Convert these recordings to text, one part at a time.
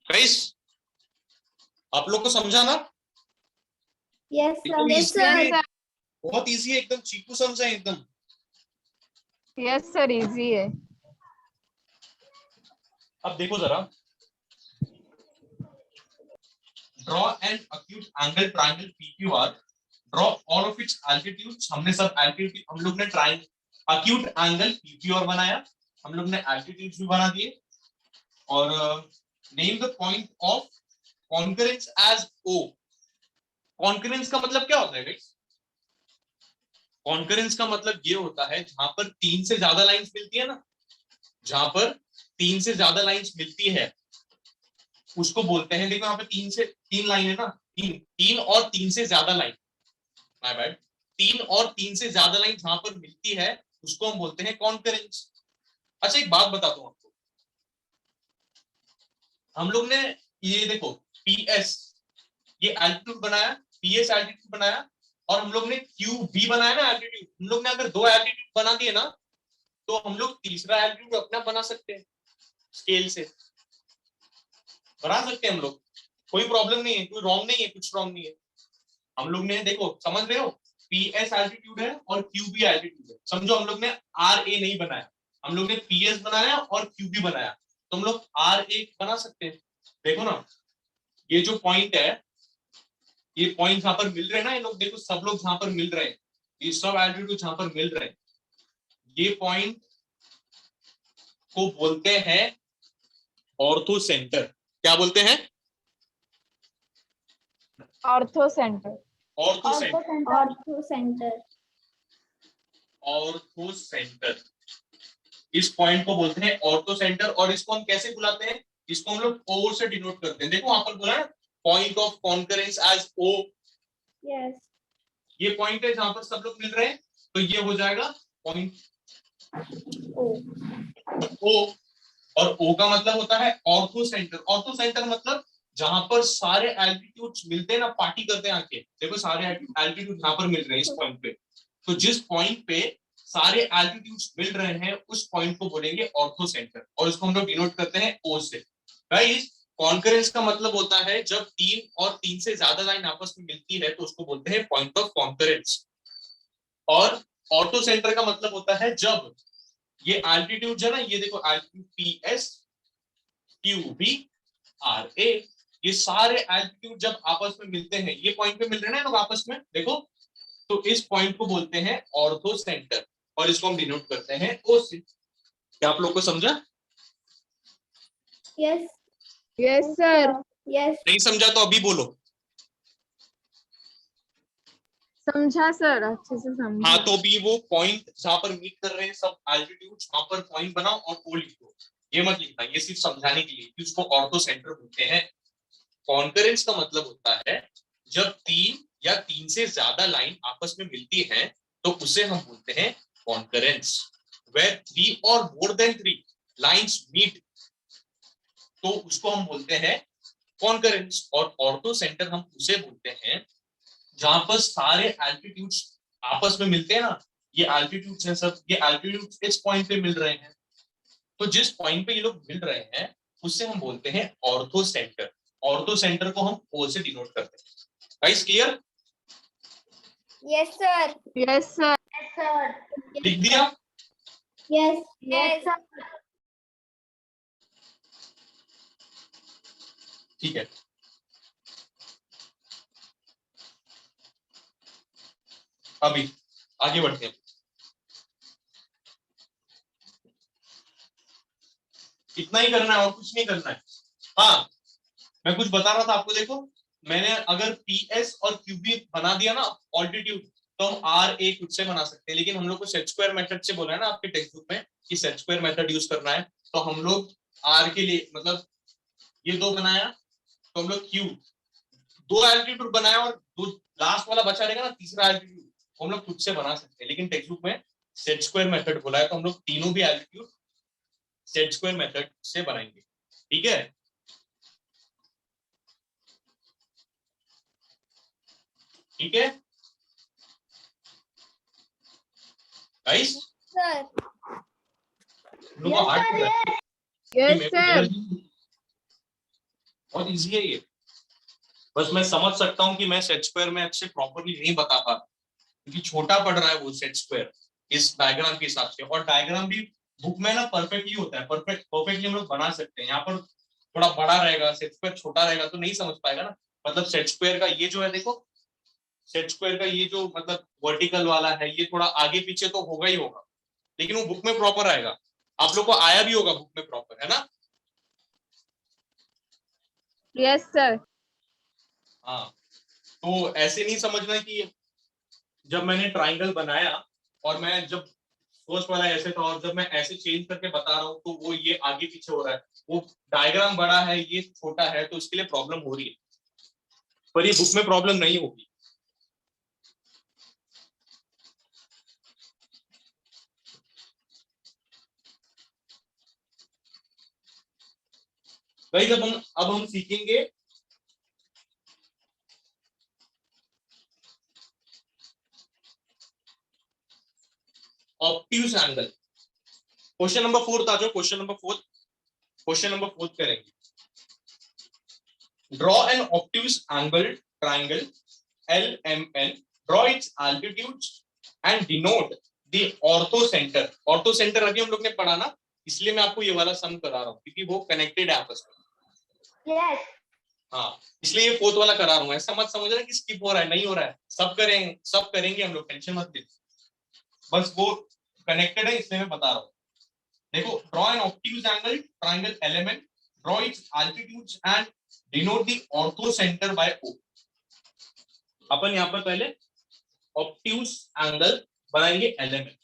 Guys आप लोग को समझा ना? यस एकदम सर। easy है, बहुत इजी है, एकदम चीकू समझा है एकदम। यस सर, इजी है। अब देखो जरा, draw an acute angle triangle PQR, draw all of its altitudes. हमने सब एल्टीट्यूड, हम लोग ने ट्रायंगल acute angle PQR बनाया, हम लोग ने एल्टीट्यूड्स भी बना दिए, और name the point of concurrence as O। Concurrence का मतलब क्या होता है गाइस? कॉन्करेंस का मतलब ये होता है जहां पर तीन से ज्यादा लाइंस मिलती है ना, जहां पर तीन से ज्यादा लाइंस मिलती है उसको बोलते हैं, देखो यहाँ पे तीन लाइन है ना, तीन और तीन से ज्यादा लाइन, माय बैड, तीन और तीन से ज्यादा लाइन जहां पर मिलती है उसको हम बोलते हैं कॉन्करेंस। अच्छा एक बात बताता हूँ आपको, हम लोग ने ये देखो पीएस, ये एल्टीट्यूड बनाया, पीएस एल्टीट्यूड बनाया, और हम लोग ने क्यू भी बनाया ना एल्टीट्यूड। हम लोग ने अगर दो एल्टीट्यूड बना दिए ना तो हम लोग तीसरा एल्टीट्यूड अपना बना सकते हैं, स्केल से बना सकते हैं हम लोग, कोई प्रॉब्लम नहीं है, कोई रॉन्ग नहीं है, कुछ रॉन्ग नहीं है। हम लोग ने देखो, समझ रहे हो, पीएस एल्टीट्यूड है और क्यू भी एल्टीट्यूड है, समझो हम लोग ने आर ए नहीं बनाया, हम लोग ने पीएस बनाया और क्यू भी बनाया, तो हम लोग आर ए बना सकते हैं। देखो ना, ये जो पॉइंट है, ये पॉइंट जहां पर मिल रहे हैं ना, ये लोग देखो सब लोग जहां पर मिल रहे हैं, ये सब एल्टीट्यूड जहां पर मिल रहे हैं, ये पॉइंट को बोलते हैं ऑर्थो सेंटर। क्या बोलते हैं? Ortho centre. Ortho centre. Ortho centre. Ortho centre, इस पॉइंट को बोलते हैं ऑर्थो सेंटर। और इसको हम कैसे बुलाते हैं? इसको हम लोग ओ से डिनोट करते हैं। देखो वहां पर बोला है point of concurrence as O. Yes. ये पॉइंट है जहां पर सब लोग मिल रहे हैं, तो ये हो जाएगा पॉइंट ओ। ओ। और ओ का मतलब होता है ऑर्थो सेंटर। ऑर्थो सेंटर मतलब जहां पर सारे एल्टीट्यूड्स मिलते हैं ना, पार्टी करते हैं आके, देखो सारे एल्टीट्यूड यहाँ पर मिल रहे हैं इस पॉइंट पे, तो जिस पॉइंट पे सारे एल्टीट्यूड्स मिल रहे हैं उस पॉइंट को बोलेंगे ऑर्थो सेंटर, और इसको हम लोग डिनोट करते हैं ओ से। गाइस कॉन्करेंस का मतलब होता है जब तीन और तीन से ज्यादा लाइन आपस में मिलती है तो उसको बोलते हैं पॉइंट ऑफ कॉन्करेंस। और ऑर्थो सेंटर का मतलब होता है जब ये एल्टीट्यूड है ना, ये देखो altitude P S, Q B, R A, ये सारे एल्टीट्यूड जब आपस में मिलते हैं, ये पॉइंट पे मिल रहे हैं ना लोग आपस में, देखो, तो इस पॉइंट को बोलते हैं ऑर्थो सेंटर, और इसको हम डिनोट करते हैं ओ से। क्या आप लोग को समझा? यस। Yes sir. यस। नहीं समझा तो अभी बोलो। समझा सर, अच्छे से समझा। हाँ, तो भी वो पॉइंट जहां पर मीट कर रहे हैं सब एल्टीट्यूड, वहां पर पॉइंट बनाओ और ओ लिखो, ये मत लिखना, ये सिर्फ समझाने के लिए कि उसको ऑर्थो सेंटर बोलते हैं। कॉन्करेंस का मतलब होता है जब तीन या तीन से ज्यादा लाइन आपस में मिलती हैं तो उसे हम बोलते हैं कॉन्करेंस। वेयर थ्री और more than three lines meet, तो उसको हम बोलते हैं कॉन्करेंस। और ऑर्थो सेंटर हम उसे बोलते हैं जहां पर सारे एल्टीट्यूड्स आपस में मिलते हैं ना, ये एल्टीट्यूड्स हैं सब, ये एल्टीट्यूड्स इस पॉइंट पे मिल रहे हैं, तो जिस पॉइंट पे ये लोग मिल रहे हैं उससे हम बोलते हैं ऑर्थो सेंटर। ऑर्थो सेंटर को हम ओ से डिनोट करते हैं। Guys clear? Yes sir. Yes sir. Yes sir. लिख दिया? यस। Yes sir. ठीक है, अभी आगे बढ़ते हैं। इतना ही करना है और कुछ नहीं करना है। हाँ, मैं कुछ बता रहा था आपको, देखो मैंने अगर पीएस और क्यूबी बना दिया ना ऑल्टीट्यूड, तो हम आर ए खुद से बना सकते हैं, लेकिन हम लोग को सेट स्क्वायर मेथड से बोला है ना आपके टेक्स्ट बुक में कि सेट स्क्वायर मेथड यूज करना है, तो हम लोग आर के लिए मतलब ये दो बनाया, तो हम लोग क्यू दो एल्टीट्यूड बनाया, और दो लास्ट वाला बचा रहेगा ना तीसरा एल्टीट्यूड, हम लोग खुद से बना सकते हैं, लेकिन टेक्स्ट बुक में सेट स्क्वायर मेथड बोला है, तो हम लोग तीनों भी एल्टीट्यूड सेट स्क्वायर मेथड से बनाएंगे। ठीक है, ठीक है गाइस? सर। लोगों को हार्ड यस सर। बहुत इजी है ये। बस मैं समझ सकता हूँ कि मैं सेट स्क्वायर में अच्छे प्रॉपरली नहीं बता पा, क्योंकि छोटा पड़ रहा है वो सेट स्क्वायर इस डायग्राम के हिसाब से। और डायग्राम भी बुक में ना परफेक्टली होता है, परफेक्टली हम लोग बना सकते हैं। यहाँ पर थोड़ा बड़ा रहेगा, सेट स्क्वायर छोटा रहेगा तो नहीं समझ पाएगा ना। मतलब सेट स्क्वायर का ये जो है, देखो सेट स्क्वायर का ये जो मतलब वर्टिकल वाला है, ये थोड़ा आगे पीछे तो होगा ही होगा, लेकिन वो बुक में प्रॉपर आएगा। आप लोग को आया भी होगा बुक में प्रॉपर, है ना? Yes sir. हाँ, तो ऐसे नहीं समझना कि जब मैंने ट्राइंगल बनाया और मैं जब फर्स्ट वाला ऐसे था और जब मैं ऐसे चेंज करके बता रहा हूँ तो वो ये आगे पीछे हो रहा है, वो डायग्राम बड़ा है ये छोटा है तो इसके लिए प्रॉब्लम हो रही है, पर ये बुक में प्रॉब्लम नहीं होगी। भाई जब हम सीखेंगे ऑब्ट्यूज एंगल। क्वेश्चन नंबर 4 था, जो क्वेश्चन नंबर 4, क्वेश्चन नंबर 4 करेंगे। Draw an obtuse angle triangle LMN, draw its altitudes and denote the ortho center। Ortho centre अभी हम लोग ने पढ़ा ना, इसलिए मैं आपको ये वाला सम करा रहा हूँ क्योंकि वो कनेक्टेड है आपस में। Yes. हाँ, इसलिए ये फोर्थ वाला करा रहा हूँ। ऐसा मत समझ रहा कि स्किप हो रहा है, नहीं हो रहा है, सब करेंगे हम लोग, टेंशन मत ले। बस वो कनेक्टेड है इसलिए मैं बता रहा हूँ। देखो, draw an obtuse angle triangle LMN, draw it's altitudes and denote the ortho center by O। अपन यहाँ पर पहले ऑब्ट्यूज एंगल बनाएंगे LMN।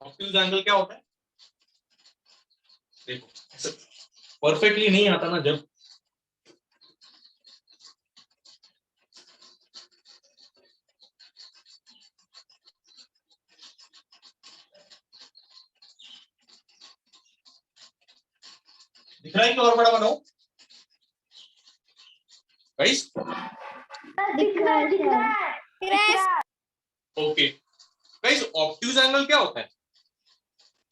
ऑब्ट्यूज एंगल क्या होता है? देखो परफेक्टली नहीं आता ना जब, दिख रहा है कि और बड़ा बनाओ गाइस? दिख रहा है। ओके गाइस, ऑब्ट्यूज एंगल क्या होता है?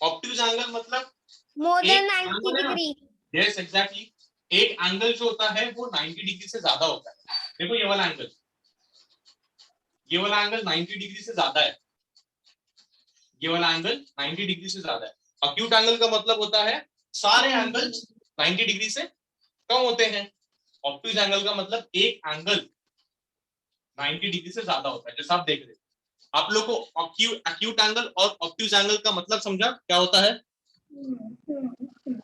ऑब्ट्यूज एंगल मतलब More than एक 90 angle है ना? degree. यस एग्जैक्टली, एक एंगल जो होता है वो 90 डिग्री से ज्यादा होता है। देखो ये वाला एंगल, ये वाला एंगल 90 डिग्री से ज्यादा है, ये वाला एंगल 90 डिग्री से ज्यादा है। अक्यूट एंगल का मतलब होता है सारे एंगल्स 90 डिग्री से कम होते हैं। ऑब्ट्यूज एंगल का मतलब एक एंगल 90 डिग्री से ज्यादा होता है, जैसा आप देख रहे हैं। आप लोग को अक्यूट एंगल और ऑब्ट्यूज एंगल का मतलब समझा क्या होता है?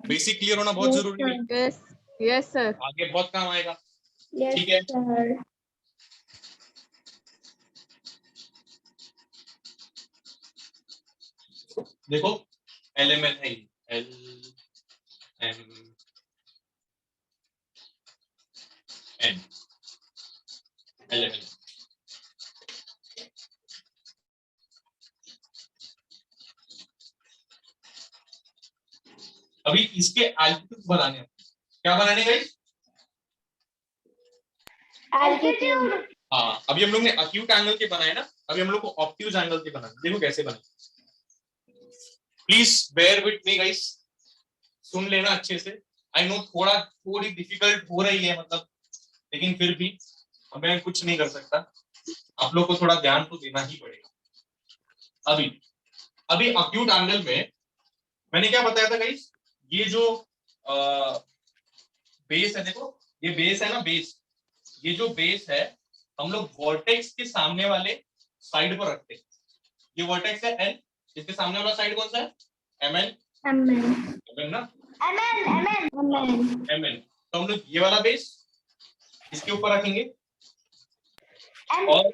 बेसिक क्लियर होना बहुत जरूरी है, यस यस सर। आगे बहुत काम आएगा। Yes, ठीक है, sir. देखो LMN है, LMN। अभी इसके एल्टीट्यूड बनाने हैं। क्या बनाने गए? Altitude. हाँ, अभी हम लोग ने अक्यूट एंगल के बनाए ना, अभी हम लोग को ऑब्ट्यूज एंगल के बनाने। देखो कैसे बने, please bear with me guys, सुन लेना अच्छे से। आई नो थोड़ी डिफिकल्ट हो रही है मतलब, लेकिन फिर भी मैं कुछ नहीं कर सकता, आप लोग को थोड़ा ध्यान तो देना ही पड़ेगा। अभी अक्यूट एंगल में मैंने क्या बताया था गाइस, ये जो बेस है, देखो ये बेस है ना, बेस, ये जो बेस है हम लोग वर्टेक्स के सामने वाले साइड पर रखते हैं। ये वर्टेक्स है L, इसके सामने वाला साइड कौन सा है? MN। MN ना, MN। तो हम लोग ये वाला बेस इसके ऊपर रखेंगे, और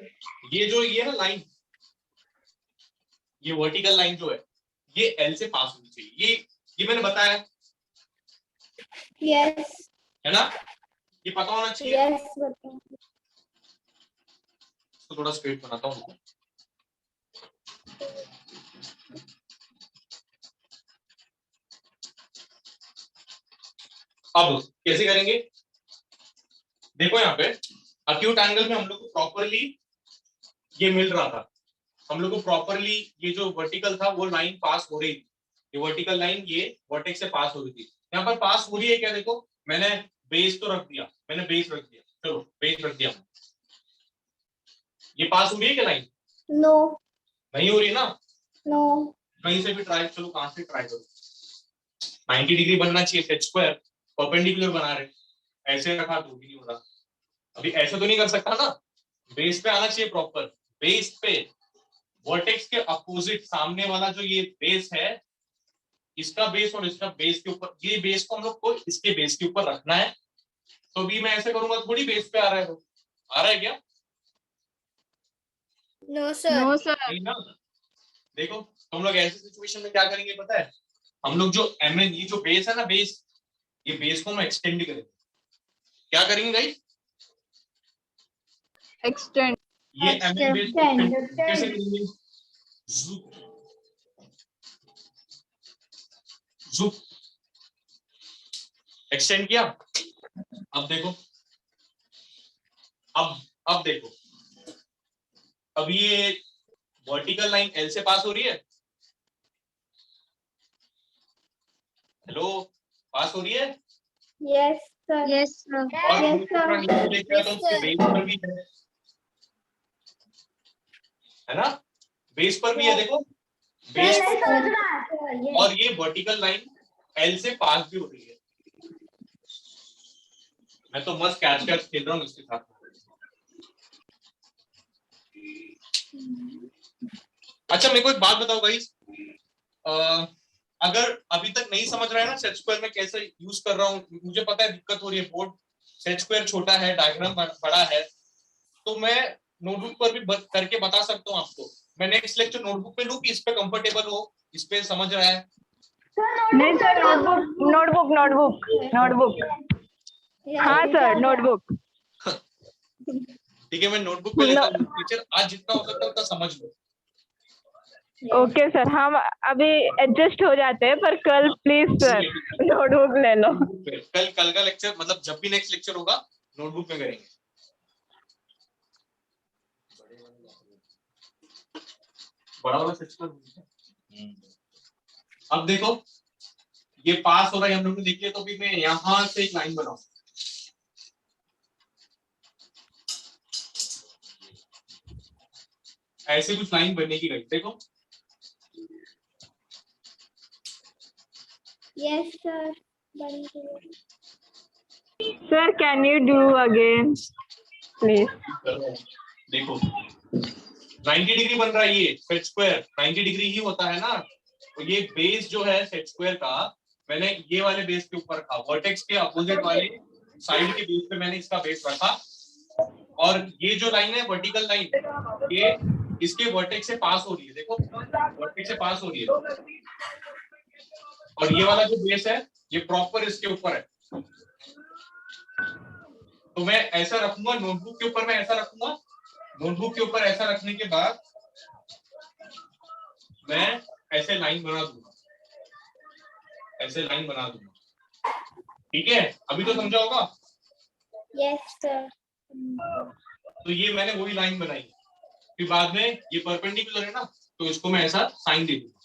ये ना लाइन, ये वर्टिकल लाइन जो है ये L से पास होनी चाहिए। ये मैंने बताया Yes. है ना, ये पता होना चाहिए। Yes. तो थोड़ा स्ट्रेट बनाता हूँ। अब कैसे करेंगे? देखो यहाँ पे अक्यूट एंगल में हम लोग को प्रॉपरली ये मिल रहा था, हम लोग को प्रॉपरली ये जो वर्टिकल था वो लाइन पास हो रही थी, ये वर्टिकल लाइन ये वर्टेक्स से पास हो रही थी। यहाँ पर पास हो रही है क्या? देखो मैंने बेस तो रख दिया मैंने, बेस रख दिया, चलो बेस रख दिया। ये पास हो रही है क्या लाइन? नो नहीं हो रही ना? नो कहीं से भी ट्राई, चलो कहां से ट्राई करो। 90 डिग्री बनना चाहिए, सेट स्क्वायर परपेंडिकुलर बना रहे, ऐसे रखा तो भी नहीं हो रहा। अभी ऐसे तो नहीं कर सकता ना, बेस पे आना चाहिए प्रॉपर। बेस पे वर्टेक्स के अपोजिट सामने वाला जो ये बेस है, इसका बेस और इसका बेस के ऊपर, ये बेस को हम लोग को इसके बेस के ऊपर रखना है। तो भी मैं ऐसे करूंगा थोड़ी बेस पे आ रहा है, तो आ रहा है क्या? No sir No, sir. नहीं ना। देखो तो हम लोग ऐसे सिचुएशन में क्या करेंगे पता है, हम लोग जो एम एन, ये जो बेस है ना बेस, ये बेस को हम एक्सटेंड करेंगे। क्या करेंगे गाइस? Extend. ये एम एन बेस कैसे करेंगे? ज़ूप एक्सटेंड किया। अब देखो, अब देखो, अब ये वर्टिकल लाइन एल से पास हो रही है। हेलो, पास हो रही है। Yes sir Yes, sir. और Yes, हम थोड़ा sir. नीचे देखते हैं तो Yes, उसके sir. बेस पर भी है ना, बेस पर भी है देखो, बेस नहीं पर, समझ रहा है और ये वर्टिकल लाइन एल से पास भी हो रही है। मैं तो मस्त कैच कैच खेल रहा हूँ इसके साथ। अच्छा मेरे को एक बात बताओ गाइस, अगर अभी तक नहीं समझ रहा है ना सेट स्क्वायर में कैसे यूज कर रहा हूँ, मुझे पता है दिक्कत हो रही है, बोर्ड सेट स्क्वायर छोटा है, डायग्राम बड़ा है, तो मैं नोटबुक पर भी करके बता सकता हूँ आपको। मैं नेक्स्ट लेक्चर नोटबुक पे लूँ कि इस पे कंफर्टेबल हो, इस पे समझ रहा है? नहीं sir, notebook notebook notebook notebook. हाँ सर, नोटबुक। ठीक है, मैं नोटबुक पे लेता नो, हूँ टीचर, आज जितना हो सकता है उतना समझ लो। ओके सर, हम अभी एडजस्ट हो जाते हैं, पर कल प्लीज सर नोटबुक ले लो। कल का लेक्चर मतलब जब भी नेक्स्ट लेक्चर होगा नोटबुक में करेंगे। बड़ा वाला सेक्शन। अब देखो ये पास हो रहा है, हम लोग ने देख लिया, तो भी मैं यहां से एक लाइन बनाऊं, ऐसे कुछ लाइन बनेगी गाइस, देखो। Yes sir sir can you do again please? देखो 90 डिग्री बन रहा है, ये सेट स्क्वायर 90 डिग्री ही होता है ना। तो ये बेस जो है सेट स्क्वायर का, मैंने ये वाले बेस के ऊपर रखा, वर्टेक्स के अपोजिट वाले साइड के बेस पे मैंने इसका बेस रखा। और ये जो लाइन है वर्टिकल लाइन, ये इसके वर्टेक्स से पास हो रही है, देखो वर्टेक्स से पास हो रही है। और ये वाला जो बेस है ये प्रॉपर इसके ऊपर है। तो मैं ऐसा रखूंगा नोटबुक के ऊपर, मैं ऐसा रखूंगा, नोटबुक के ऊपर ऐसा रखने के बाद मैं ऐसे लाइन बना दूंगा, ऐसे लाइन बना दूंगा। ठीक है, अभी तो समझा होगा। यस सर तो ये मैंने वही लाइन बनाई, फिर बाद में ये परपेंडिकुलर है ना, तो इसको मैं ऐसा साइन दे दूंगा।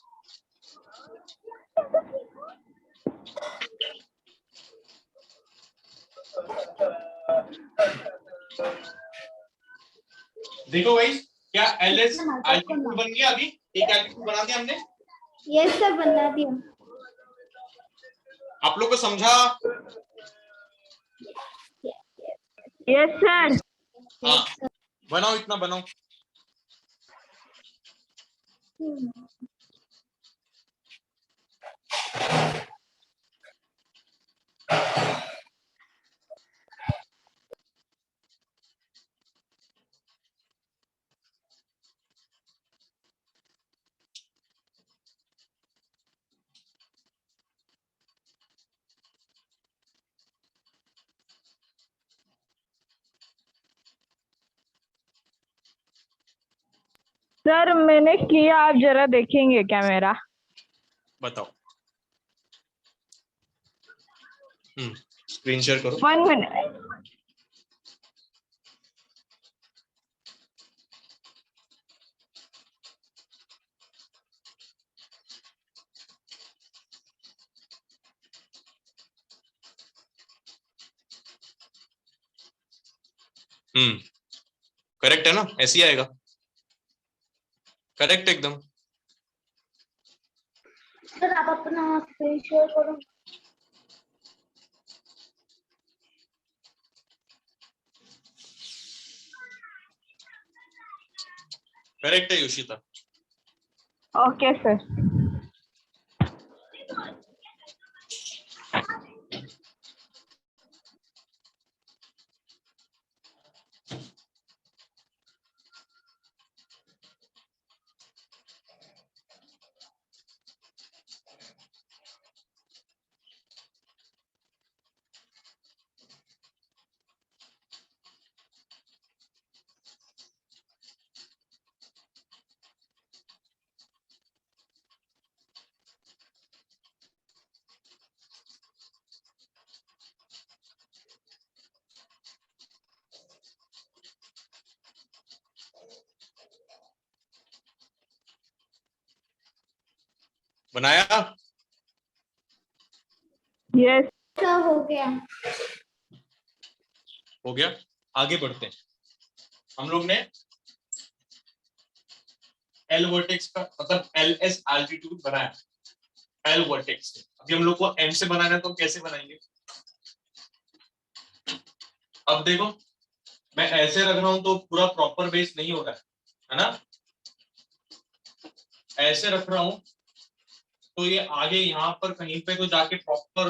देखो भाई, क्या एल एस एल्टीट्यूड बन गया? अभी एक एल्टीट्यूड बना दिया हमने। यस सर बना दिया। आप लोग को समझा? Yes sir. हाँ, बनाओ, इतना बनाओ। सर मैंने किया, आप जरा देखेंगे क्या मेरा? बताओ। स्क्रीन शेयर करो। 1 मिनट। करेक्ट है ना, ऐसे ही आएगा, करेक्ट एकदम। सर आप अपना स्क्रीन शेयर करो। करेक्ट है योशिता। Okay sir. बनाया? यस सर हो गया। हो गया, आगे बढ़ते हैं। हम लोग ने एल वर्टेक्स का मतलब एल एस एल्टीट्यूड बनाया, एल वर्टेक्स से। अभी हम लोग को एम से बनाना है, तो कैसे बनाएंगे? अब देखो, मैं ऐसे रख रहा हूं तो पूरा प्रॉपर बेस नहीं हो रहा है ना, ऐसे रख रहा हूं तो ये आगे यहाँ पर कहीं पे तो जाके प्रॉपर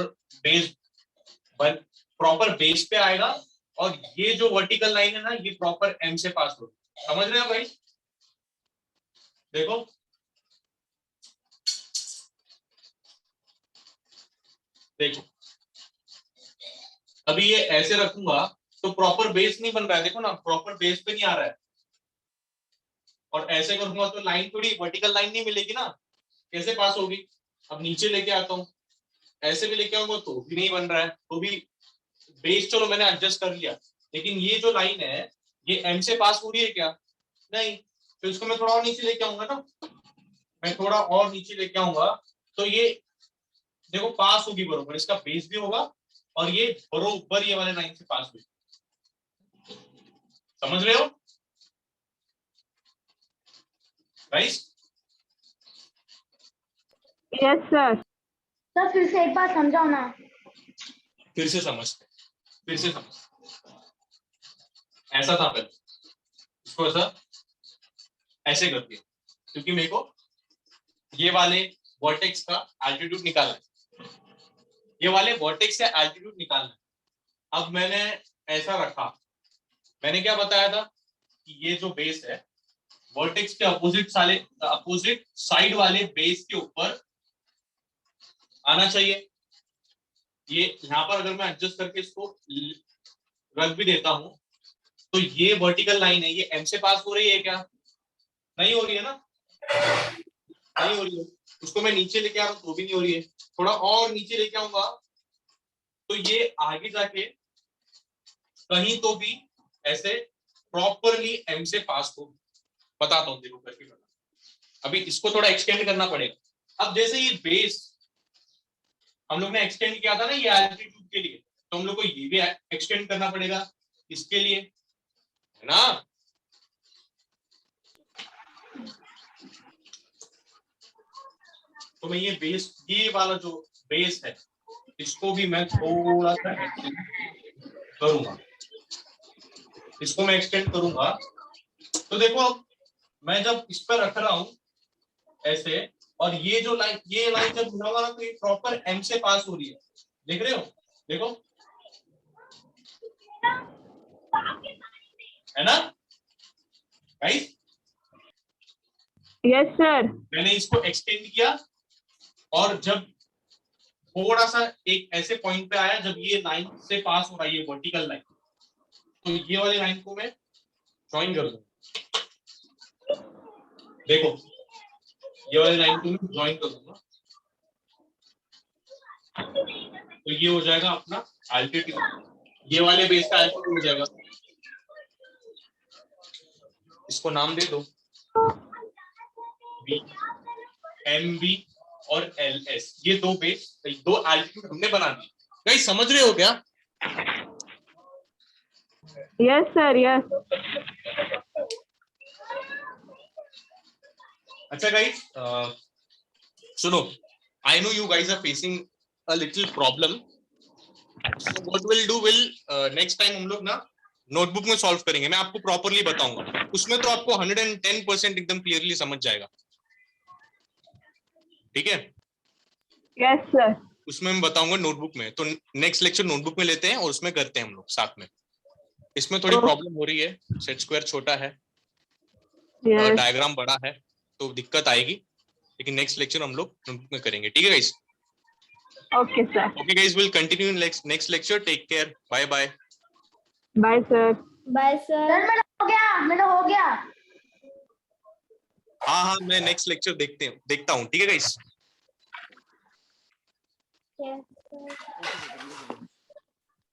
बेस पे आएगा, और ये जो वर्टिकल लाइन है ना, ये प्रॉपर एम से पास हो। समझ रहे हो भाई? देखो, देखो अभी ये ऐसे रखूंगा तो प्रॉपर बेस नहीं बन रहा है, देखो ना, प्रॉपर बेस पे नहीं आ रहा है। और ऐसे करूंगा तो लाइन थोड़ी वर्टिकल लाइन नहीं मिलेगी ना, कैसे पास होगी? अब नीचे लेके आता हूँ, ऐसे भी लेके आऊंगा तो भी नहीं बन रहा है, तो भी बेस चलो मैंने एडजस्ट कर लिया, लेकिन ये जो लाइन है ये एम से पास हो रही है क्या? नहीं। तो इसको मैं थोड़ा और नीचे लेके आऊंगा ना, मैं थोड़ा और नीचे लेके आऊंगा तो ये देखो पास होगी बरोबर, इसका बेस भी होगा और ये बरोबर ये वाले लाइन से पास होगी। समझ रहे हो गाइस? Yes sir. सर फिर से एक बार समझाओ ना। फिर से समझते, फिर से समझ। ऐसा था पहले, इसको ऐसा ऐसे कर दिया, क्योंकि मेरे को ये वाले वर्टेक्स का एल्टीट्यूड निकालना है, ये वाले वर्टेक्स का एल्टीट्यूड निकालना है। अब मैंने ऐसा रखा, मैंने क्या बताया था कि ये जो बेस है वर्टेक्स के अपोजिट साइड वाले बेस के ऊपर आना चाहिए। ये यहाँ पर अगर मैं एडजस्ट करके इसको रख भी देता हूं तो ये वर्टिकल लाइन है, ये एम से पास हो रही है क्या? नहीं हो रही है ना, नहीं हो रही है। उसको मैं नीचे लेके आ रहा हूं तो भी नहीं हो रही है, थोड़ा और नीचे लेके आऊंगा तो ये आगे जाके कहीं तो भी ऐसे प्रॉपरली एम से पास हो। बताता हूँ, देखो करके बता। अभी इसको थोड़ा एक्सटेंड करना पड़ेगा। अब जैसे ये बेस हम लोग ने एक्सटेंड किया था ना ये एल्टीट्यूड के लिए, तो हम लोग को ये भी एक्सटेंड करना पड़ेगा इसके लिए, है ना? तो मैं ये वाला जो बेस है इसको भी मैं थोड़ा सा एक्सटेंड करूंगा, इसको मैं एक्सटेंड करूंगा। तो देखो अब मैं जब इस पर रख रहा हूं ऐसे, और ये लाइन जब जुड़ा हुआ ना तो ये प्रॉपर एम से पास हो रही है, देख रहे हो? देखो, है ना गाइस? Yes sir. मैंने इसको एक्सटेंड किया और जब थोड़ा सा एक ऐसे पॉइंट पे आया जब ये लाइन से पास हो रहा है, ये वर्टिकल लाइन, तो ये वाली लाइन को मैं ज्वाइन कर दूंगा। देखो ये वाली लाइन को मैं ज्वाइन कर दूंगा तो ये हो जाएगा अपना एल्टीट्यूड, ये वाले बेस का एल्टीट्यूड हो जाएगा। इसको नाम दे दो बी, एम बी और एल एस, ये दो बेस, दो एल्टीट्यूड हमने बना दिए। गाइस समझ रहे हो क्या? Yes, sir. Yes. अच्छा गाइस, सुनो, I know you guys are facing a little problem. So what we'll do will next time हम लोग ना नोटबुक में सॉल्व करेंगे. मैं आपको प्रॉपरली बताऊंगा. उसमें तो आपको 110% एकदम क्लियरली समझ जाएगा. ठीक है? Yes, sir. उसमें मैं बताऊंगा नोटबुक में. तो नेक्स्ट लेक्चर नोटबुक में लेते हैं और उसमें करते हैं हम लोग साथ में. इसमें थोड़ी Okay. प्रॉब्लम हो रही है. सेट स्क्वायर छोटा है, Yes. डायग्राम बड़ा है, तो दिक्कत आएगी. लेकिन नेक्स्ट लेक्चर हम लोग नोटबुक में करेंगे. ठीक है guys? Okay, sir. Okay guys, we'll continue in next lecture. Take care. Bye bye. Bye, sir. Bye sir, मेरा हो गया. हाँ, मैं नेक्स्ट लेक्चर देखता हूँ. ठीक है गाइस? Yes, sir.